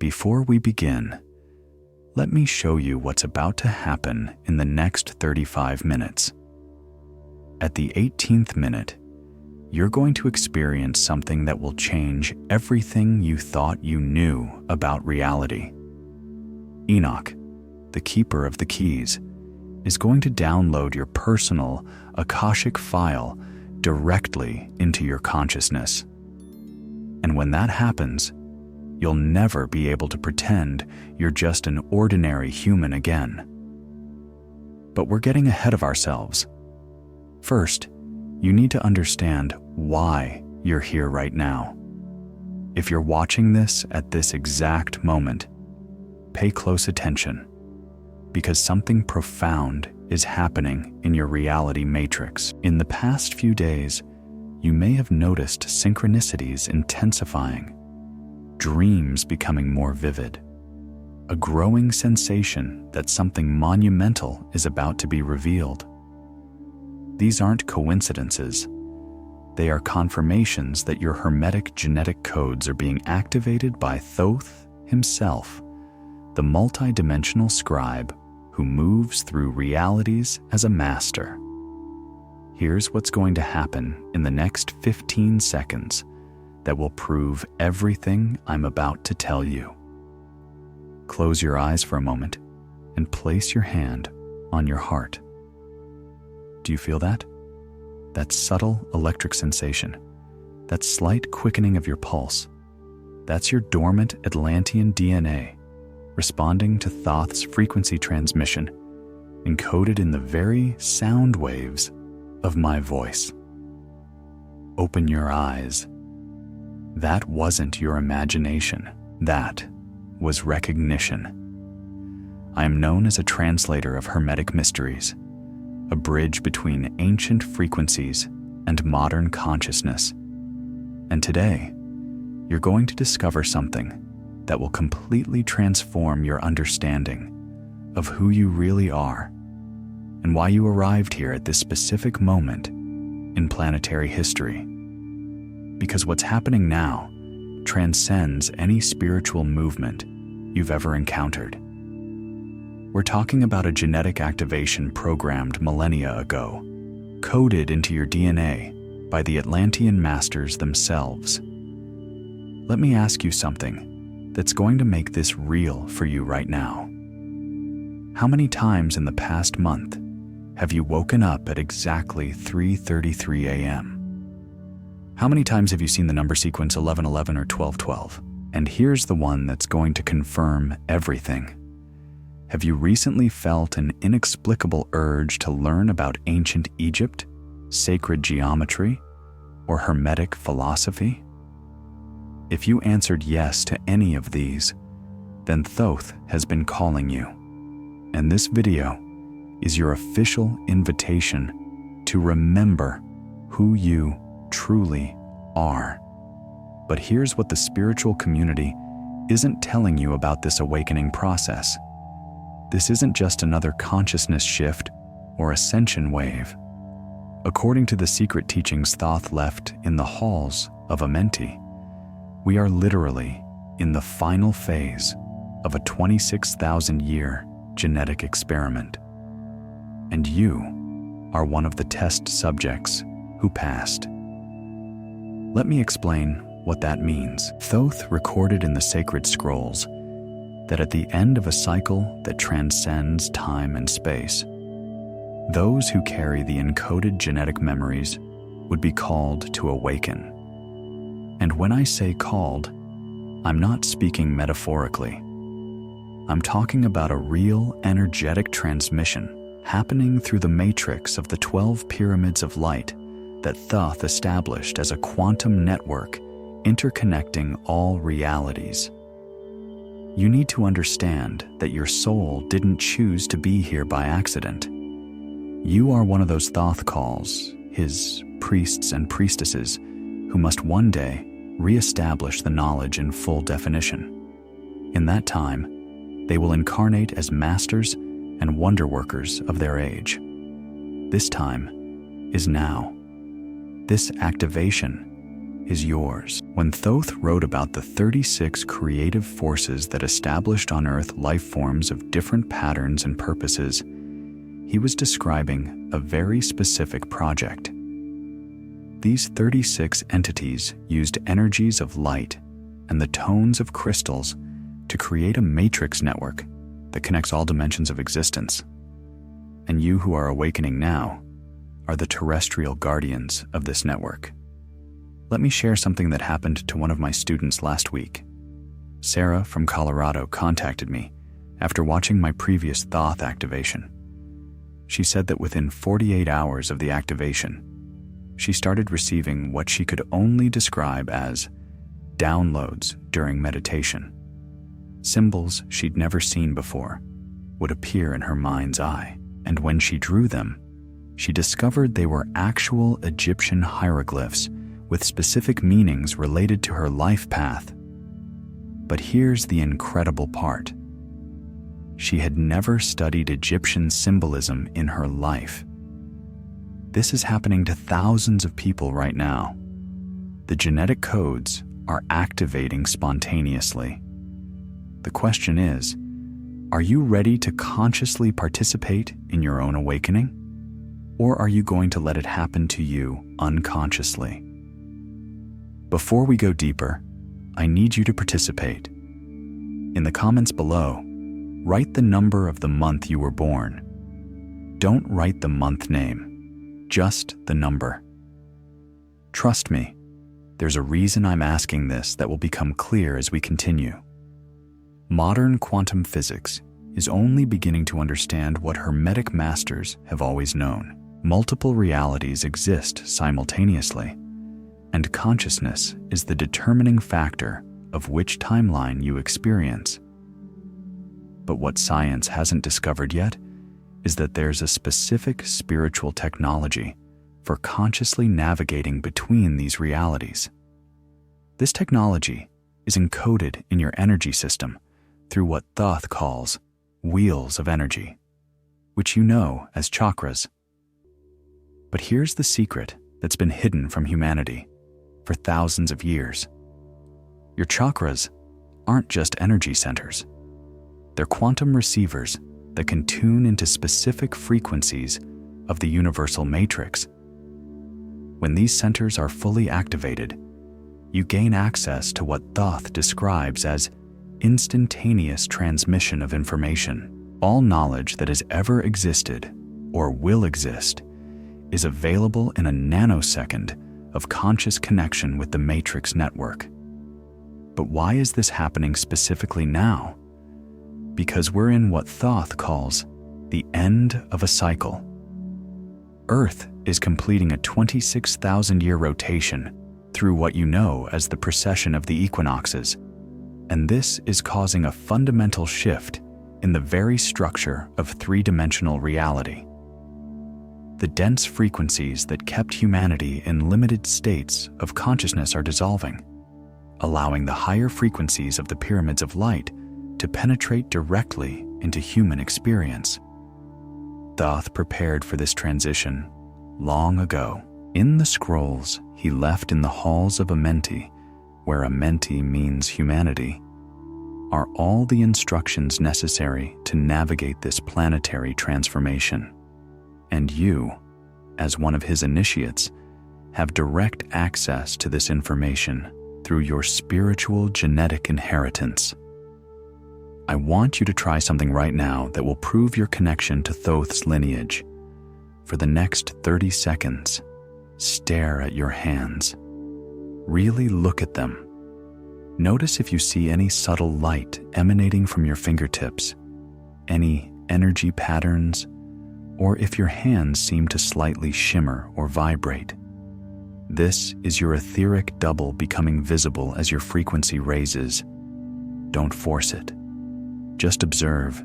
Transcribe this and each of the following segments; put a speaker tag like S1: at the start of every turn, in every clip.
S1: before we begin, let me show you what's about to happen in the next 35 minutes. At the 18th minute, you're going to experience something that will change everything you thought you knew about reality. Enoch, the keeper of the keys, is going to download your personal Akashic file directly into your consciousness. And when that happens, you'll never be able to pretend you're just an ordinary human again. But we're getting ahead of ourselves. First, you need to understand why you're here right now. If you're watching this at this exact moment, pay close attention, because something profound is happening in your reality matrix. In the past few days, you may have noticed synchronicities intensifying, dreams becoming more vivid, a growing sensation that something monumental is about to be revealed. These aren't coincidences. They are confirmations that your Hermetic genetic codes are being activated by Thoth himself, the multidimensional scribe who moves through realities as a master. Here's what's going to happen in the next 15 seconds that will prove everything I'm about to tell you. Close your eyes for a moment and place your hand on your heart. Do you feel that? That subtle electric sensation, that slight quickening of your pulse, that's your dormant Atlantean DNA responding to Thoth's frequency transmission, encoded in the very sound waves of my voice. Open your eyes. That wasn't your imagination. That was recognition. I am known as a translator of Hermetic mysteries, a bridge between ancient frequencies and modern consciousness. And today, you're going to discover something that will completely transform your understanding of who you really are and why you arrived here at this specific moment in planetary history. Because what's happening now transcends any spiritual movement you've ever encountered. We're talking about a genetic activation programmed millennia ago, coded into your DNA by the Atlantean masters themselves. Let me ask you something that's going to make this real for you right now. How many times in the past month have you woken up at exactly 3:33 a.m.? How many times have you seen the number sequence 1111 or 1212? And here's the one that's going to confirm everything. Have you recently felt an inexplicable urge to learn about ancient Egypt, sacred geometry, or Hermetic philosophy? If you answered yes to any of these, then Thoth has been calling you. And this video is your official invitation to remember who you truly are. But here's what the spiritual community isn't telling you about this awakening process. This isn't just another consciousness shift or ascension wave. According to the secret teachings Thoth left in the Halls of Amenti, we are literally in the final phase of a 26,000-year genetic experiment. And you are one of the test subjects who passed. Let me explain what that means. Thoth recorded in the sacred scrolls that at the end of a cycle that transcends time and space, those who carry the encoded genetic memories would be called to awaken. And when I say called, I'm not speaking metaphorically. I'm talking about a real energetic transmission happening through the matrix of the 12 pyramids of light that Thoth established as a quantum network interconnecting all realities. You need to understand that your soul didn't choose to be here by accident. You are one of those Thoth calls, his priests and priestesses, who must one day re-establish the knowledge in full definition. In that time, they will incarnate as masters and wonder workers of their age. This time is now. This activation is yours. When Thoth wrote about the 36 creative forces that established on Earth life forms of different patterns and purposes, he was describing a very specific project. These 36 entities used energies of light and the tones of crystals to create a matrix network that connects all dimensions of existence. And you who are awakening now are the terrestrial guardians of this network. Let me share something that happened to one of my students last week. Sarah from Colorado contacted me after watching my previous Thoth activation. She said that within 48 hours of the activation, she started receiving what she could only describe as downloads during meditation. Symbols she'd never seen before would appear in her mind's eye, and when she drew them, she discovered they were actual Egyptian hieroglyphs with specific meanings related to her life path. But here's the incredible part. She had never studied Egyptian symbolism in her life. This is happening to thousands of people right now. The genetic codes are activating spontaneously. The question is, are you ready to consciously participate in your own awakening? Or are you going to let it happen to you unconsciously? Before we go deeper, I need you to participate. In the comments below, write the number of the month you were born. Don't write the month name, just the number. Trust me, there's a reason I'm asking this that will become clear as we continue. Modern quantum physics is only beginning to understand what Hermetic masters have always known. Multiple realities exist simultaneously, and consciousness is the determining factor of which timeline you experience. But what science hasn't discovered yet is that there's a specific spiritual technology for consciously navigating between these realities. This technology is encoded in your energy system through what Thoth calls wheels of energy, which you know as chakras. But here's the secret that's been hidden from humanity for thousands of years. Your chakras aren't just energy centers. They're quantum receivers that can tune into specific frequencies of the universal matrix. When these centers are fully activated, you gain access to what Thoth describes as instantaneous transmission of information. All knowledge that has ever existed or will exist is available in a nanosecond of conscious connection with the matrix network. But why is this happening specifically now? Because we're in what Thoth calls the end of a cycle. Earth is completing a 26,000-year rotation through what you know as the precession of the equinoxes, and this is causing a fundamental shift in the very structure of three-dimensional reality. The dense frequencies that kept humanity in limited states of consciousness are dissolving, allowing the higher frequencies of the pyramids of light to penetrate directly into human experience. Thoth prepared for this transition long ago. In the scrolls he left in the Halls of Amenti, where Amenti means humanity, are all the instructions necessary to navigate this planetary transformation. And you, as one of his initiates, have direct access to this information through your spiritual genetic inheritance. I want you to try something right now that will prove your connection to Thoth's lineage. For the next 30 seconds, stare at your hands. Really look at them. Notice if you see any subtle light emanating from your fingertips, any energy patterns, or if your hands seem to slightly shimmer or vibrate. This is your etheric double becoming visible as your frequency raises. Don't force it. Just observe.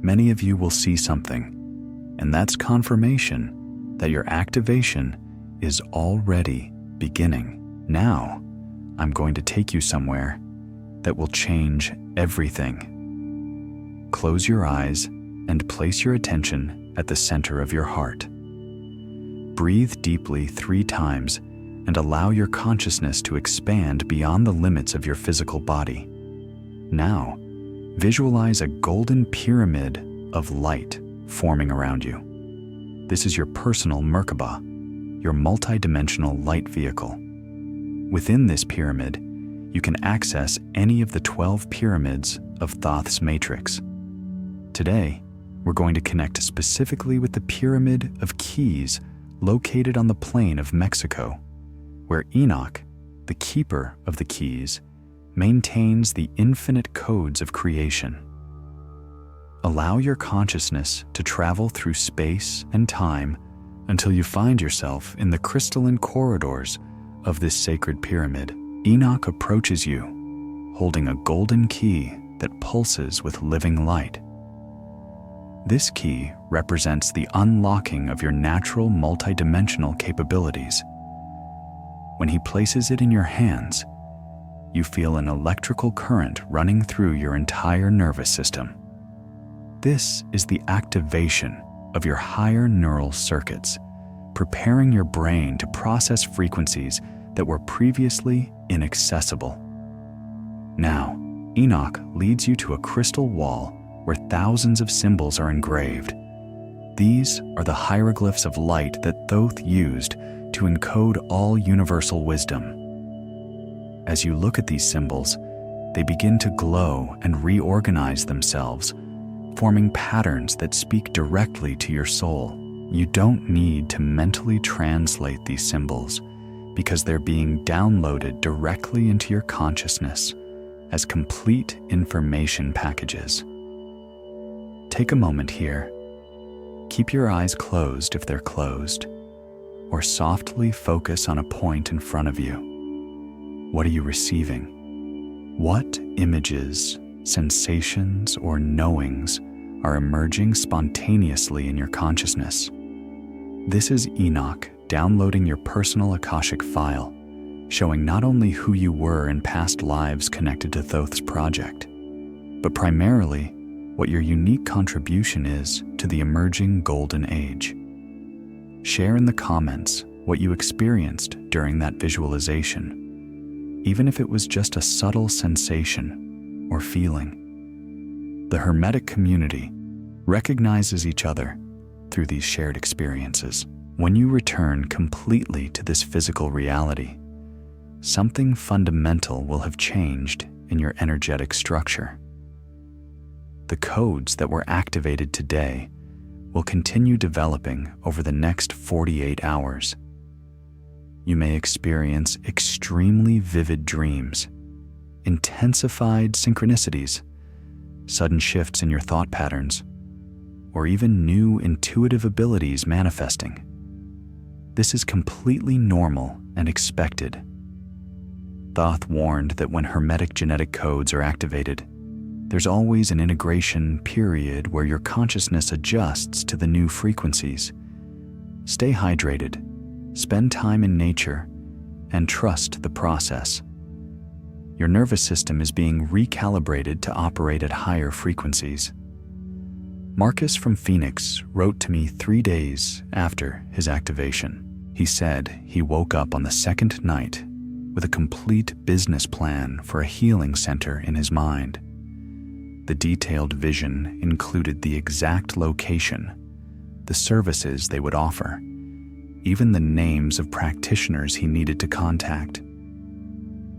S1: Many of you will see something, and that's confirmation that your activation is already beginning. Now, I'm going to take you somewhere that will change everything. Close your eyes and place your attention at the center of your heart. Breathe deeply 3 times and allow your consciousness to expand beyond the limits of your physical body. Now, visualize a golden pyramid of light forming around you. This is your personal Merkaba, your multidimensional light vehicle. Within this pyramid, you can access any of the 12 pyramids of Thoth's matrix. Today, we're going to connect specifically with the Pyramid of Keys located on the plain of Mexico, where Enoch, the keeper of the keys, maintains the infinite codes of creation. Allow your consciousness to travel through space and time until you find yourself in the crystalline corridors of this sacred pyramid. Enoch approaches you, holding a golden key that pulses with living light. This key represents the unlocking of your natural multidimensional capabilities. When he places it in your hands, you feel an electrical current running through your entire nervous system. This is the activation of your higher neural circuits, preparing your brain to process frequencies that were previously inaccessible. Now, Enoch leads you to a crystal wall where thousands of symbols are engraved. These are the hieroglyphs of light that Thoth used to encode all universal wisdom. As you look at these symbols, they begin to glow and reorganize themselves, forming patterns that speak directly to your soul. You don't need to mentally translate these symbols because they're being downloaded directly into your consciousness as complete information packages. Take a moment here. Keep your eyes closed if they're closed, or softly focus on a point in front of you. What are you receiving? What images, sensations, or knowings are emerging spontaneously in your consciousness? This is Enoch downloading your personal Akashic file, showing not only who you were in past lives connected to Thoth's project, but primarily what your unique contribution is to the emerging golden age. Share in the comments what you experienced during that visualization, even if it was just a subtle sensation or feeling. The Hermetic community recognizes each other through these shared experiences. When you return completely to this physical reality, something fundamental will have changed in your energetic structure. The codes that were activated today will continue developing over the next 48 hours. You may experience extremely vivid dreams, intensified synchronicities, sudden shifts in your thought patterns, or even new intuitive abilities manifesting. This is completely normal and expected. Thoth warned that when Hermetic genetic codes are activated, there's always an integration period where your consciousness adjusts to the new frequencies. Stay hydrated, spend time in nature, and trust the process. Your nervous system is being recalibrated to operate at higher frequencies. Marcus from Phoenix wrote to me 3 days after his activation. He said he woke up on the second night with a complete business plan for a healing center in his mind. The detailed vision included the exact location, the services they would offer, even the names of practitioners he needed to contact.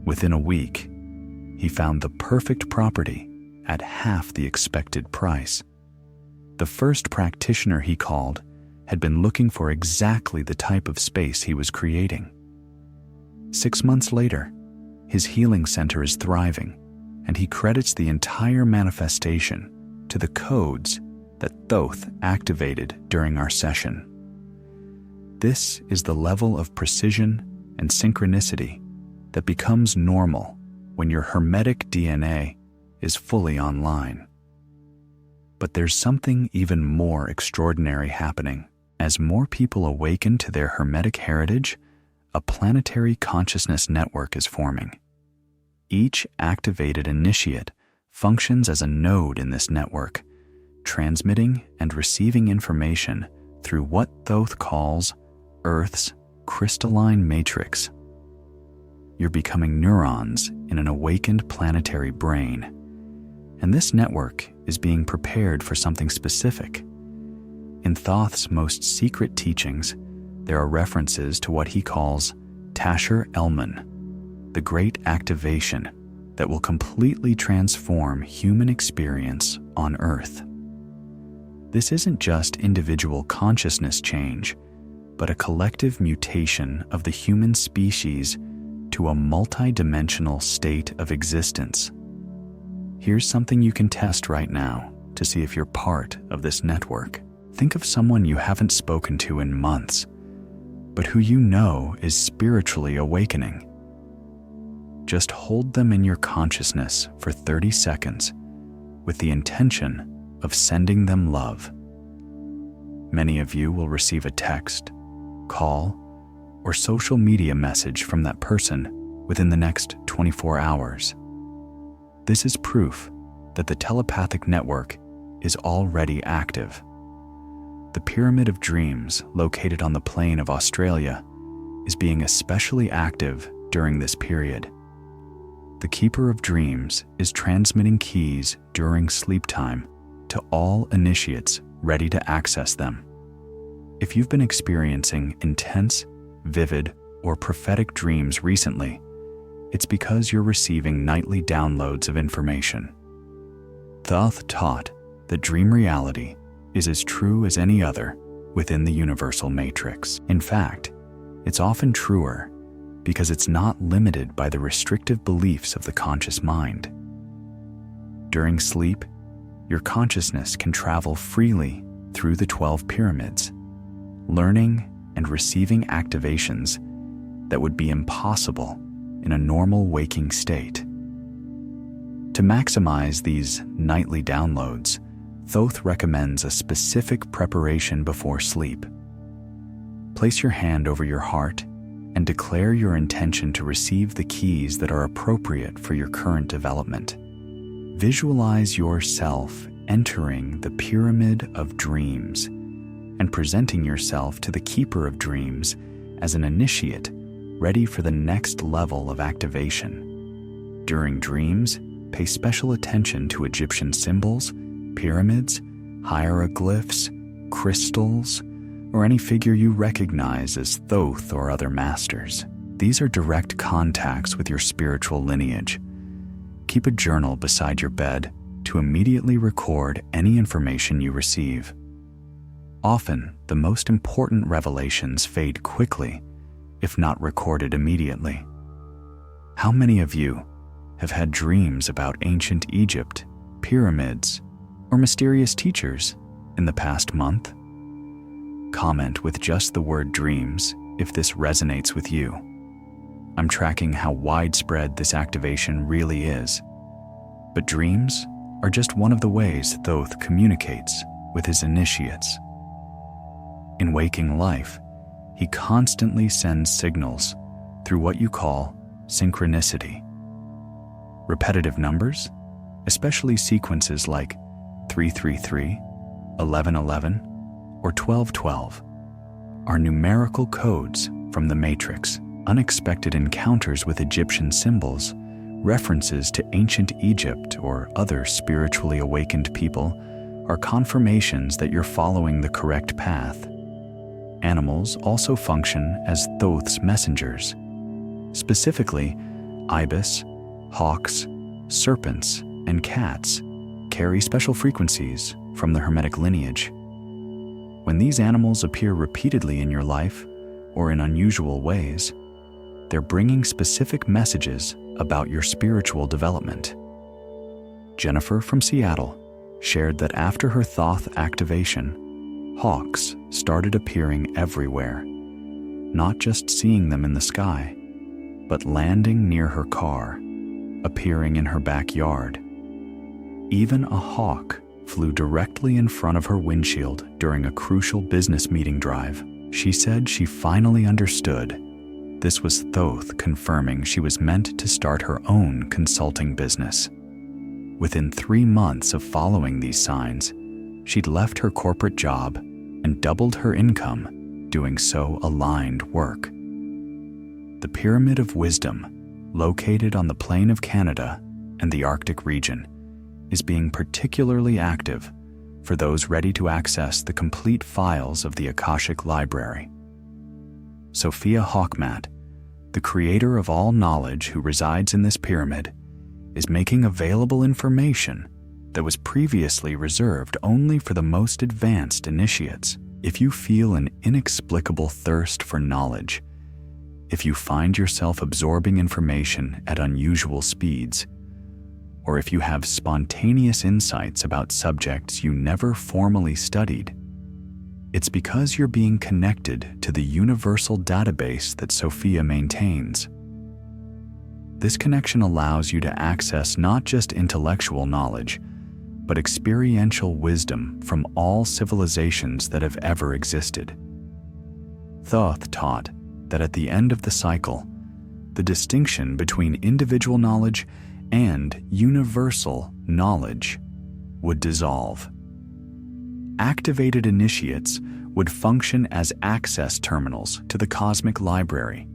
S1: Within a week, he found the perfect property at half the expected price. The first practitioner he called had been looking for exactly the type of space he was creating. 6 months later, his healing center is thriving, and he credits the entire manifestation to the codes that Thoth activated during our session. This is the level of precision and synchronicity that becomes normal when your Hermetic DNA is fully online. But there's something even more extraordinary happening. As more people awaken to their Hermetic heritage, a planetary consciousness network is forming. Each activated initiate functions as a node in this network, transmitting and receiving information through what Thoth calls Earth's crystalline matrix. you're becoming neurons in an awakened planetary brain, and this network is being prepared for something specific. In Thoth's most secret teachings, there are references to what he calls Tasher Elman, the great activation that will completely transform human experience on Earth. This isn't just individual consciousness change, but a collective mutation of the human species to a multidimensional state of existence. Here's something you can test right now to see if you're part of this network. Think of someone you haven't spoken to in months, but who you know is spiritually awakening. Just hold them in your consciousness for 30 seconds with the intention of sending them love. Many of you will receive a text, call, or social media message from that person within the next 24 hours. This is proof that the telepathic network is already active. The Pyramid of Dreams, located on the plain of Australia, is being especially active during this period. The Keeper of Dreams is transmitting keys during sleep time to all initiates ready to access them. If you've been experiencing intense, vivid, or prophetic dreams recently, it's because you're receiving nightly downloads of information. Thoth taught that dream reality is as true as any other within the universal matrix. In fact, it's often truer because it's not limited by the restrictive beliefs of the conscious mind. During sleep, your consciousness can travel freely through the 12 pyramids, learning and receiving activations that would be impossible in a normal waking state. To maximize these nightly downloads, Thoth recommends a specific preparation before sleep. Place your hand over your heart and declare your intention to receive the keys that are appropriate for your current development. Visualize yourself entering the Pyramid of Dreams and presenting yourself to the Keeper of Dreams as an initiate ready for the next level of activation. During dreams, pay special attention to Egyptian symbols, pyramids, hieroglyphs, crystals, or any figure you recognize as Thoth or other masters. These are direct contacts with your spiritual lineage. Keep a journal beside your bed to immediately record any information you receive. Often, the most important revelations fade quickly, if not recorded immediately. How many of you have had dreams about ancient Egypt, pyramids, or mysterious teachers in the past month? Comment with just the word dreams if this resonates with you. I'm tracking how widespread this activation really is. But dreams are just one of the ways Thoth communicates with his initiates. In waking life, he constantly sends signals through what you call synchronicity. Repetitive numbers, especially sequences like 333, 1111, or 1212, are numerical codes from the matrix. Unexpected encounters with Egyptian symbols, references to ancient Egypt or other spiritually awakened people, are confirmations that you're following the correct path. Animals also function as Thoth's messengers. Specifically, ibis, hawks, serpents, and cats carry special frequencies from the Hermetic lineage. When these animals appear repeatedly in your life or in unusual ways, they're bringing specific messages about your spiritual development. Jennifer from Seattle shared that after her Thoth activation, hawks started appearing everywhere, not just seeing them in the sky, but landing near her car, appearing in her backyard. Even a hawk flew directly in front of her windshield during a crucial business meeting drive. She said she finally understood. This was Thoth confirming she was meant to start her own consulting business. Within 3 months of following these signs, she'd left her corporate job and doubled her income doing so aligned work. The Pyramid of Wisdom located on the plain of Canada and the Arctic region, is being particularly active for those ready to access the complete files of the Akashic Library. Sophia Hawkmat, the creator of all knowledge who resides in this pyramid, is making available information that was previously reserved only for the most advanced initiates. If you feel an inexplicable thirst for knowledge, if you find yourself absorbing information at unusual speeds, or if you have spontaneous insights about subjects you never formally studied, it's because you're being connected to the universal database that Sophia maintains. This connection allows you to access not just intellectual knowledge, but experiential wisdom from all civilizations that have ever existed. Thoth taught that at the end of the cycle, the distinction between individual knowledge and universal knowledge would dissolve. Activated initiates would function as access terminals to the cosmic library,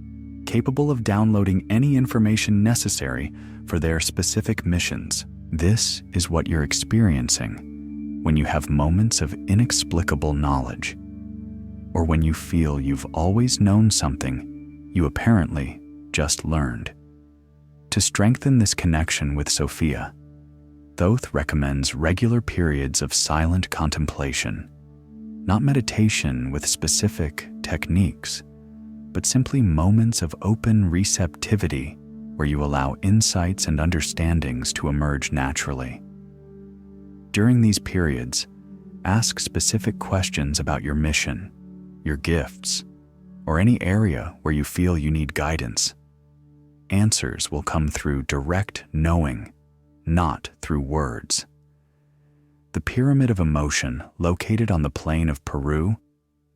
S1: capable of downloading any information necessary for their specific missions. This is what you're experiencing when you have moments of inexplicable knowledge, or when you feel you've always known something you apparently just learned. To strengthen this connection with Sophia, Thoth recommends regular periods of silent contemplation, not meditation with specific techniques, but simply moments of open receptivity where you allow insights and understandings to emerge naturally. During these periods, ask specific questions about your mission, your gifts, or any area where you feel you need guidance. Answers will come through direct knowing, not through words. The pyramid of emotion, located on the plain of Peru,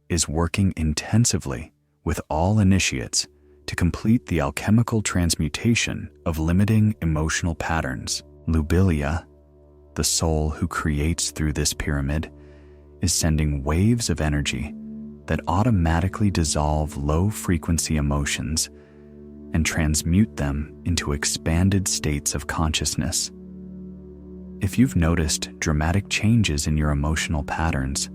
S1: is working intensively with all initiates to complete the alchemical transmutation of limiting emotional patterns. Lubilia, the soul who creates through this pyramid, is sending waves of energy that automatically dissolve low-frequency emotions and transmute them into expanded states of consciousness. If you've noticed dramatic changes in your emotional patterns,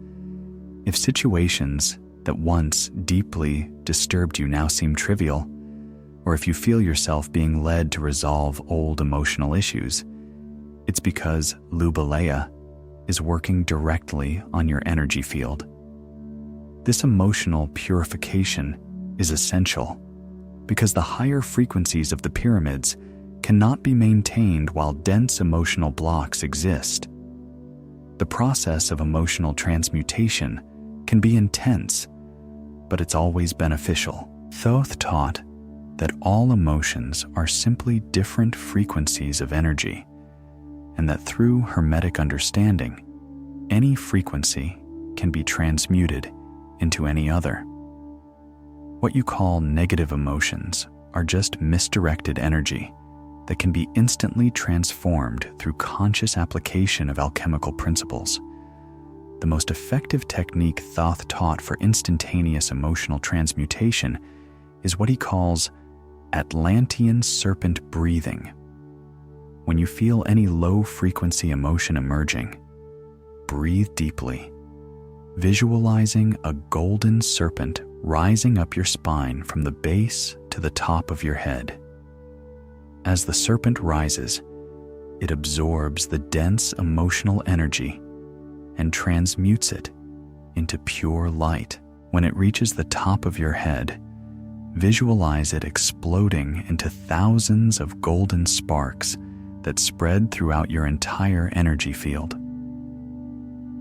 S1: if situations that once deeply disturbed you now seem trivial, or if you feel yourself being led to resolve old emotional issues, it's because Lubilia is working directly on your energy field. This emotional purification is essential because the higher frequencies of the pyramids cannot be maintained while dense emotional blocks exist. The process of emotional transmutation can be intense, but it's always beneficial. Thoth taught that all emotions are simply different frequencies of energy, and that through Hermetic understanding, any frequency can be transmuted into any other. What you call negative emotions are just misdirected energy that can be instantly transformed through conscious application of alchemical principles. The most effective technique Thoth taught for instantaneous emotional transmutation is what he calls Atlantean serpent breathing. When you feel any low-frequency emotion emerging, breathe deeply, visualizing a golden serpent rising up your spine from the base to the top of your head. As the serpent rises, it absorbs the dense emotional energy and transmutes it into pure light. When it reaches the top of your head, visualize it exploding into thousands of golden sparks that spread throughout your entire energy field.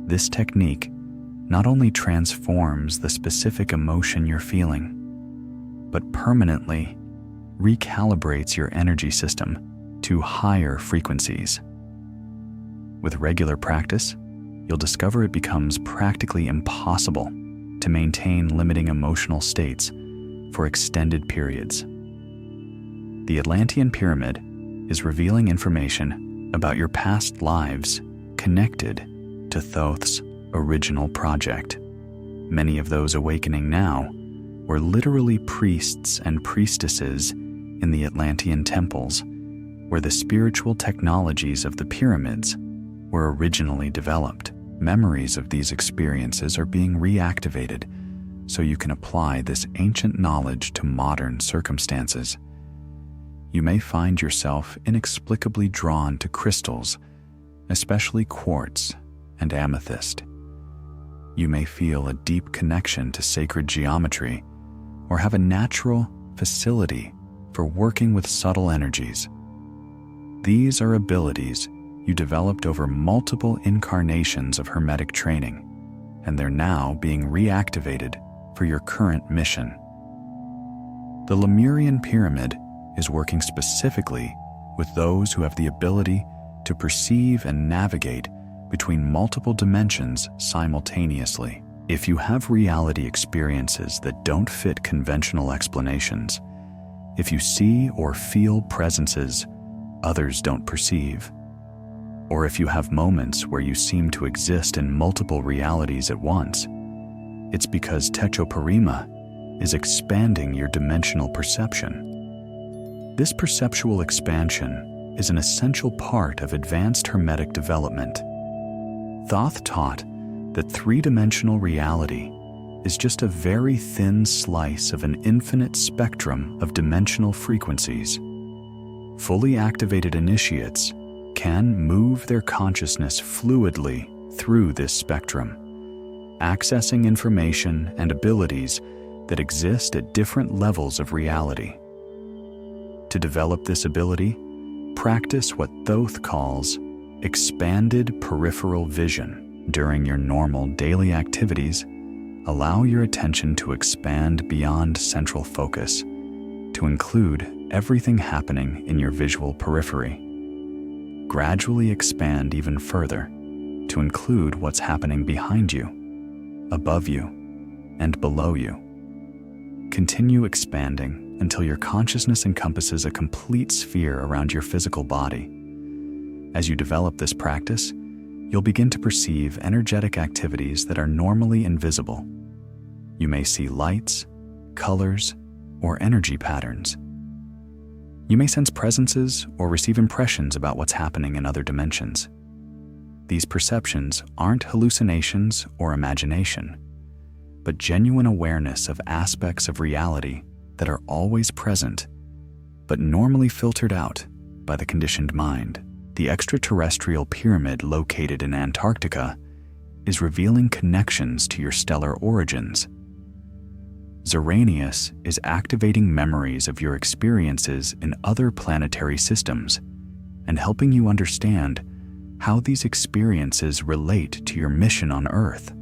S1: This technique not only transforms the specific emotion you're feeling, but permanently recalibrates your energy system to higher frequencies. With regular practice, you'll discover it becomes practically impossible to maintain limiting emotional states for extended periods. The Atlantean pyramid is revealing information about your past lives connected to Thoth's original project. Many of those awakening now were literally priests and priestesses in the Atlantean temples, where the spiritual technologies of the pyramids were originally developed. Memories of these experiences are being reactivated so you can apply this ancient knowledge to modern circumstances. You may find yourself inexplicably drawn to crystals, especially quartz and amethyst. You may feel a deep connection to sacred geometry or have a natural facility for working with subtle energies. These are abilities you developed over multiple incarnations of Hermetic training, and they're now being reactivated for your current mission. The Lemurian pyramid is working specifically with those who have the ability to perceive and navigate between multiple dimensions simultaneously. If you have reality experiences that don't fit conventional explanations, if you see or feel presences others don't perceive, or if you have moments where you seem to exist in multiple realities at once, it's because Techoparima is expanding your dimensional perception. This perceptual expansion is an essential part of advanced Hermetic development. Thoth taught that three-dimensional reality is just a very thin slice of an infinite spectrum of dimensional frequencies. Fully activated initiates can move their consciousness fluidly through this spectrum, accessing information and abilities that exist at different levels of reality. To develop this ability, practice what Thoth calls expanded peripheral vision. During your normal daily activities, allow your attention to expand beyond central focus, to include everything happening in your visual periphery. Gradually expand even further to include what's happening behind you, above you, and below you. Continue expanding until your consciousness encompasses a complete sphere around your physical body. As you develop this practice, you'll begin to perceive energetic activities that are normally invisible. You may see lights, colors, or energy patterns. You may sense presences or receive impressions about what's happening in other dimensions. These perceptions aren't hallucinations or imagination, but genuine awareness of aspects of reality that are always present, but normally filtered out by the conditioned mind. The extraterrestrial pyramid located in Antarctica is revealing connections to your stellar origins. Xeranius is activating memories of your experiences in other planetary systems and helping you understand how these experiences relate to your mission on Earth.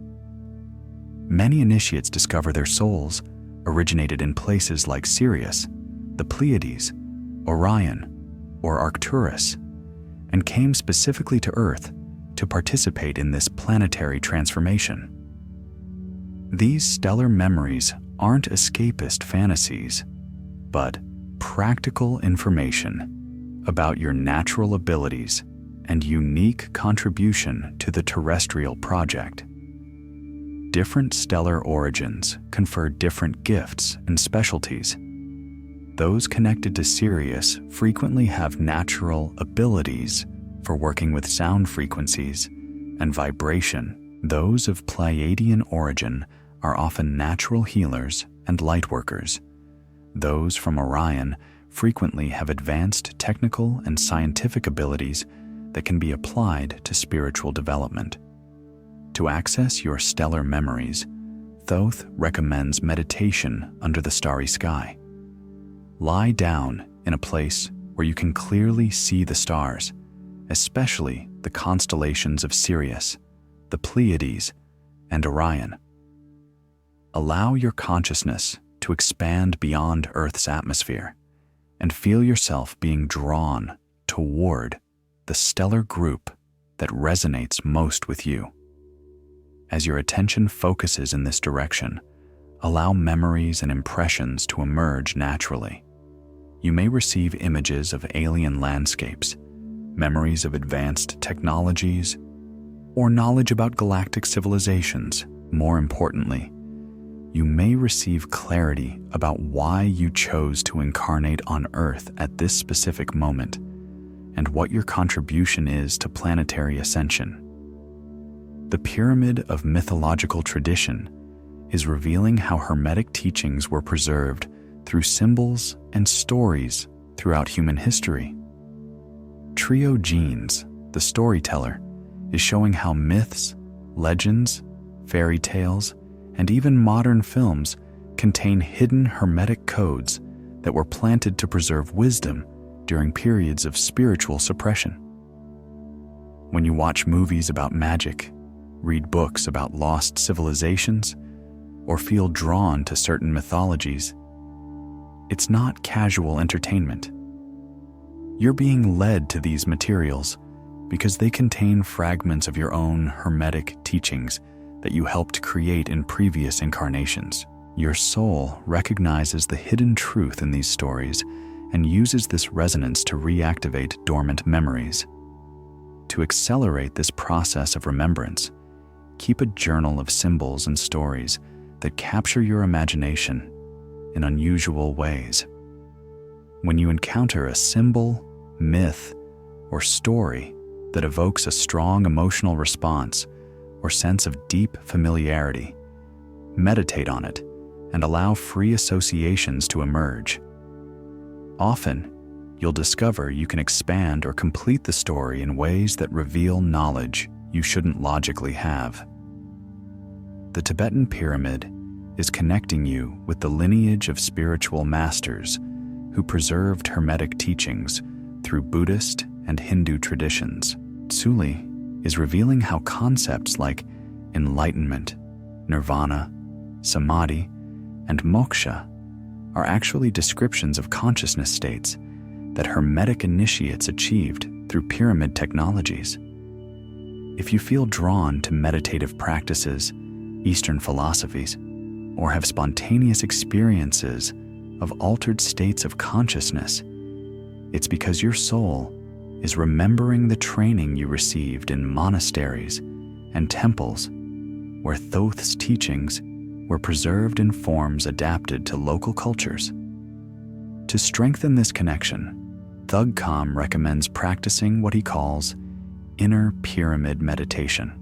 S1: Many initiates discover their souls originated in places like Sirius, the Pleiades, Orion, or Arcturus, and came specifically to Earth to participate in this planetary transformation. These stellar memories aren't escapist fantasies, but practical information about your natural abilities and unique contribution to the terrestrial project. Different stellar origins confer different gifts and specialties. Those connected to Sirius frequently have natural abilities for working with sound frequencies and vibration. Those of Pleiadian origin are often natural healers and light workers. Those from Orion frequently have advanced technical and scientific abilities that can be applied to spiritual development. To access your stellar memories, Thoth recommends meditation under the starry sky. Lie down in a place where you can clearly see the stars, especially the constellations of Sirius, the Pleiades, and Orion. Allow your consciousness to expand beyond Earth's atmosphere and feel yourself being drawn toward the stellar group that resonates most with you. As your attention focuses in this direction, allow memories and impressions to emerge naturally. You may receive images of alien landscapes, memories of advanced technologies, or knowledge about galactic civilizations. More importantly, you may receive clarity about why you chose to incarnate on Earth at this specific moment and what your contribution is to planetary ascension. The pyramid of mythological tradition is revealing how Hermetic teachings were preserved through symbols and stories throughout human history. Trio Genes, the storyteller, is showing how myths, legends, fairy tales, and even modern films contain hidden Hermetic codes that were planted to preserve wisdom during periods of spiritual suppression. When you watch movies about magic, read books about lost civilizations, or feel drawn to certain mythologies, it's not casual entertainment. You're being led to these materials because they contain fragments of your own Hermetic teachings that you helped create in previous incarnations. Your soul recognizes the hidden truth in these stories and uses this resonance to reactivate dormant memories. To accelerate this process of remembrance, keep a journal of symbols and stories that capture your imagination in unusual ways. When you encounter a symbol, myth, or story that evokes a strong emotional response or sense of deep familiarity, meditate on it and allow free associations to emerge. Often, you'll discover you can expand or complete the story in ways that reveal knowledge you shouldn't logically have. The Tibetan pyramid is connecting you with the lineage of spiritual masters who preserved Hermetic teachings through Buddhist and Hindu traditions. Tsuli is revealing how concepts like enlightenment, nirvana, samadhi, and moksha are actually descriptions of consciousness states that Hermetic initiates achieved through pyramid technologies. If you feel drawn to meditative practices, Eastern philosophies, or have spontaneous experiences of altered states of consciousness, it's because your soul is remembering the training you received in monasteries and temples where Thoth's teachings were preserved in forms adapted to local cultures. To strengthen this connection, Thugcom recommends practicing what he calls inner pyramid meditation.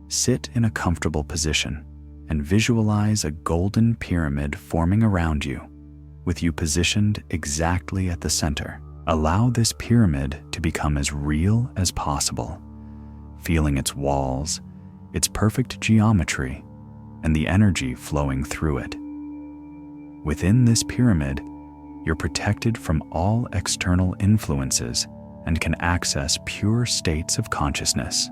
S1: Sit in a comfortable position and visualize a golden pyramid forming around you, with you positioned exactly at the center. Allow this pyramid to become as real as possible, feeling its walls, its perfect geometry, and the energy flowing through it. Within this pyramid, you're protected from all external influences and can access pure states of consciousness.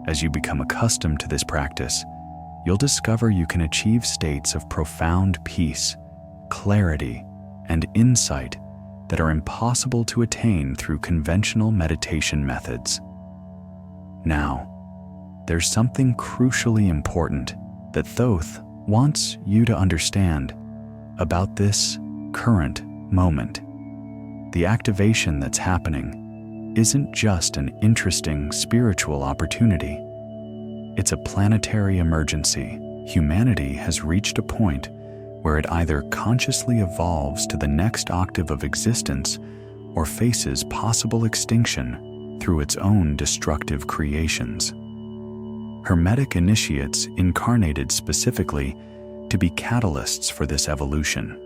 S1: As you become accustomed to this practice, you'll discover you can achieve states of profound peace, clarity, and insight that are impossible to attain through conventional meditation methods. Now, there's something crucially important that Thoth wants you to understand about this current moment. The activation that's happening isn't just an interesting spiritual opportunity. It's a planetary emergency. Humanity has reached a point where it either consciously evolves to the next octave of existence or faces possible extinction through its own destructive creations. Hermetic initiates incarnated specifically to be catalysts for this evolution.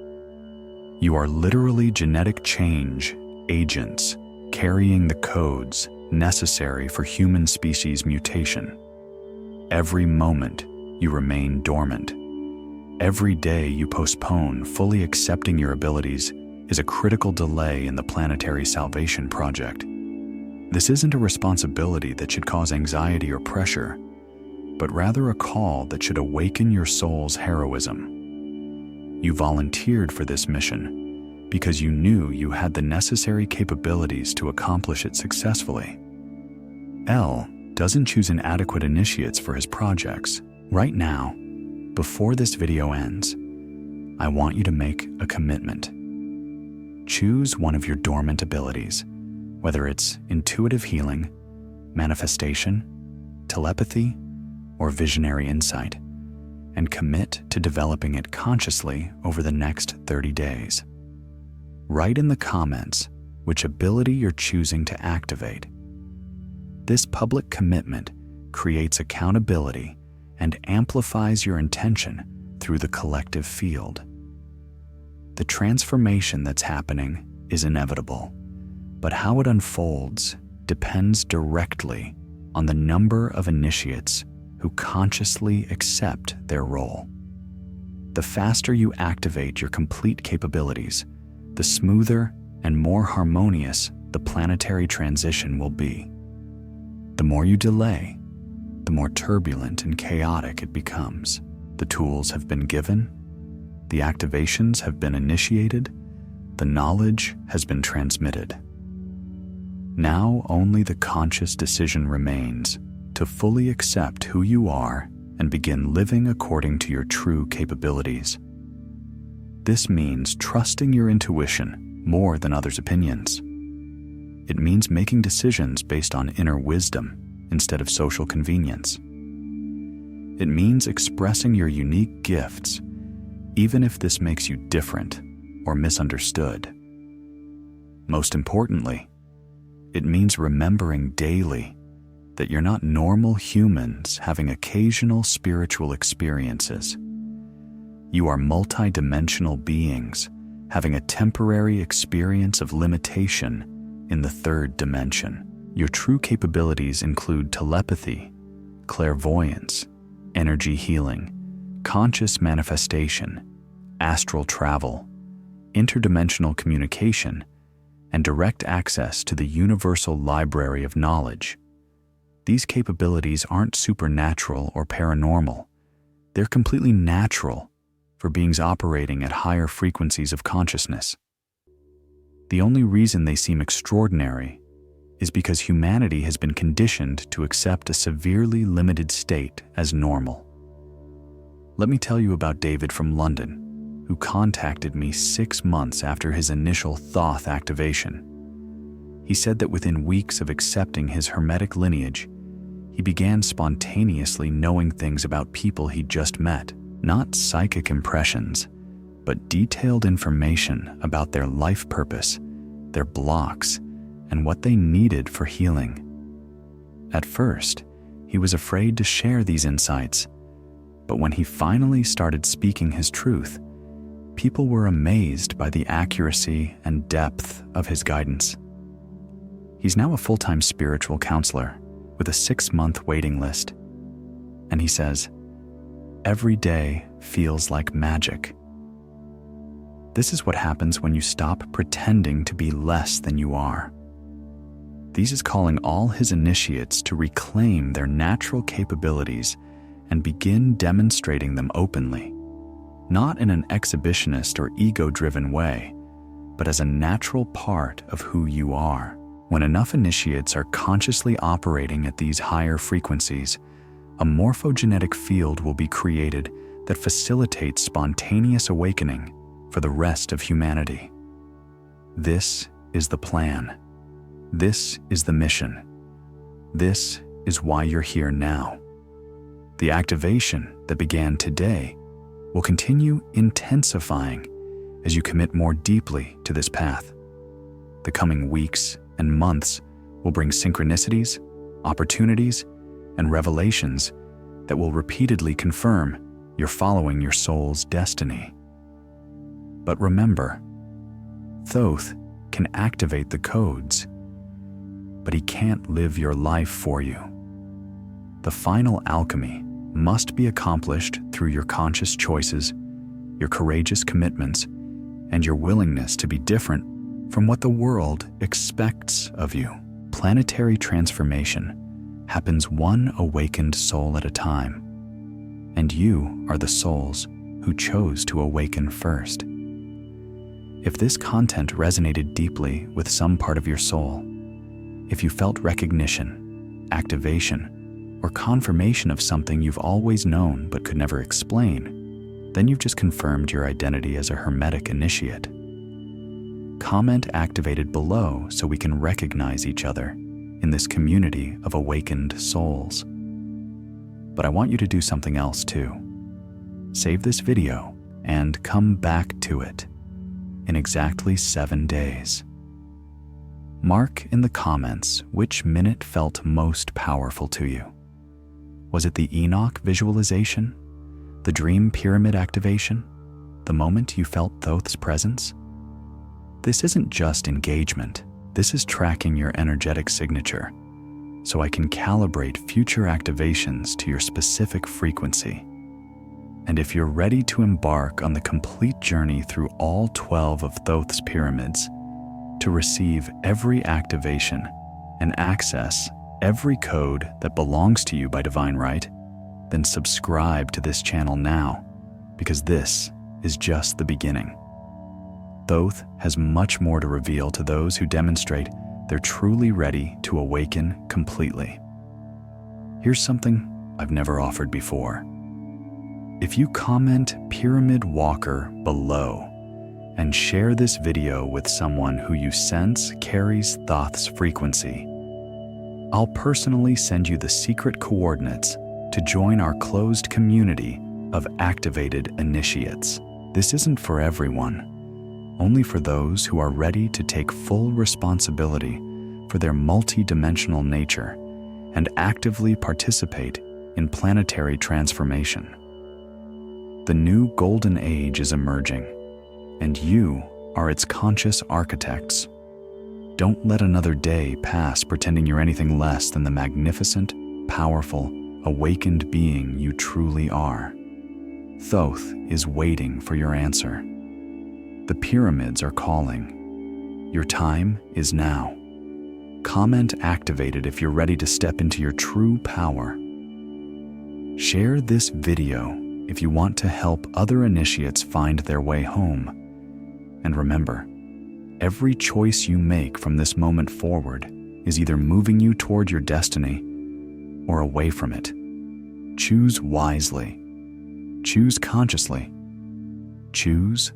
S1: You are literally genetic change agents carrying the codes necessary for human species mutation. Every moment you remain dormant. Every day you postpone fully accepting your abilities is a critical delay in the planetary salvation project. This isn't a responsibility that should cause anxiety or pressure, but rather a call that should awaken your soul's heroism. You volunteered for this mission because you knew you had the necessary capabilities to accomplish it successfully. L doesn't choose inadequate initiates for his projects. Right now, before this video ends, I want you to make a commitment. Choose one of your dormant abilities, whether it's intuitive healing, manifestation, telepathy, or visionary insight, and commit to developing it consciously over the next 30 days. Write in the comments which ability you're choosing to activate. This public commitment creates accountability and amplifies your intention through the collective field. The transformation that's happening is inevitable, but how it unfolds depends directly on the number of initiates who consciously accept their role. The faster you activate your complete capabilities, the smoother and more harmonious the planetary transition will be. The more you delay, the more turbulent and chaotic it becomes. The tools have been given, the activations have been initiated, the knowledge has been transmitted. Now only the conscious decision remains to fully accept who you are and begin living according to your true capabilities. This means trusting your intuition more than others' opinions. It means making decisions based on inner wisdom instead of social convenience. It means expressing your unique gifts, even if this makes you different or misunderstood. Most importantly, it means remembering daily that you're not normal humans having occasional spiritual experiences. You are multidimensional beings having a temporary experience of limitation in the third dimension. Your true capabilities include telepathy, clairvoyance, energy healing, conscious manifestation, astral travel, interdimensional communication, and direct access to the universal library of knowledge. These capabilities aren't supernatural or paranormal. They're completely natural for beings operating at higher frequencies of consciousness. The only reason they seem extraordinary is because humanity has been conditioned to accept a severely limited state as normal. Let me tell you about David from London, who contacted me 6 months after his initial Thoth activation. He said that within weeks of accepting his Hermetic lineage, he began spontaneously knowing things about people he'd just met, not psychic impressions, but detailed information about their life purpose, their blocks, and what they needed for healing. At first, he was afraid to share these insights, but when he finally started speaking his truth, people were amazed by the accuracy and depth of his guidance. He's now a full-time spiritual counselor with a 6-month waiting list, and he says, "Every day feels like magic." This is what happens when you stop pretending to be less than you are. This is calling all his initiates to reclaim their natural capabilities and begin demonstrating them openly, not in an exhibitionist or ego-driven way, but as a natural part of who you are. When enough initiates are consciously operating at these higher frequencies, a morphogenetic field will be created that facilitates spontaneous awakening for the rest of humanity. This is the plan. This is the mission. This is why you're here now. The activation that began today will continue intensifying as you commit more deeply to this path. The coming weeks and months will bring synchronicities, opportunities, and revelations that will repeatedly confirm you're following your soul's destiny. But remember, Thoth can activate the codes, but he can't live your life for you. The final alchemy must be accomplished through your conscious choices, your courageous commitments, and your willingness to be different from what the world expects of you. Planetary transformation happens one awakened soul at a time, and you are the souls who chose to awaken first. If this content resonated deeply with some part of your soul, if you felt recognition, activation, or confirmation of something you've always known but could never explain, then you've just confirmed your identity as a Hermetic initiate. Comment activated below so we can recognize each other in this community of awakened souls. But I want you to do something else too. save this video and come back to it in exactly 7 days. Mark in the comments which minute felt most powerful to you. Was it the Enoch visualization? The dream pyramid activation? The moment you felt Thoth's presence? This isn't just engagement. This is tracking your energetic signature, so I can calibrate future activations to your specific frequency. And if you're ready to embark on the complete journey through all 12 of Thoth's pyramids, to receive every activation and access every code that belongs to you by divine right, then subscribe to this channel now, because this is just the beginning. Thoth has much more to reveal to those who demonstrate they're truly ready to awaken completely. Here's something I've never offered before. If you comment Pyramid Walker below and share this video with someone who you sense carries Thoth's frequency, I'll personally send you the secret coordinates to join our closed community of activated initiates. This isn't for everyone, only for those who are ready to take full responsibility for their multidimensional nature and actively participate in planetary transformation. The new golden age is emerging, and you are its conscious architects. Don't let another day pass pretending you're anything less than the magnificent, powerful, awakened being you truly are. Thoth is waiting for your answer. The pyramids are calling. Your time is now. Comment activated if you're ready to step into your true power. Share this video if you want to help other initiates find their way home. And remember, every choice you make from this moment forward is either moving you toward your destiny or away from it. Choose wisely. Choose consciously. Choose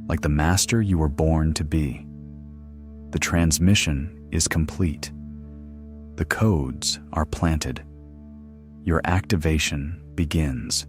S1: like the master you were born to be. The transmission is complete. The codes are planted. Your activation begins.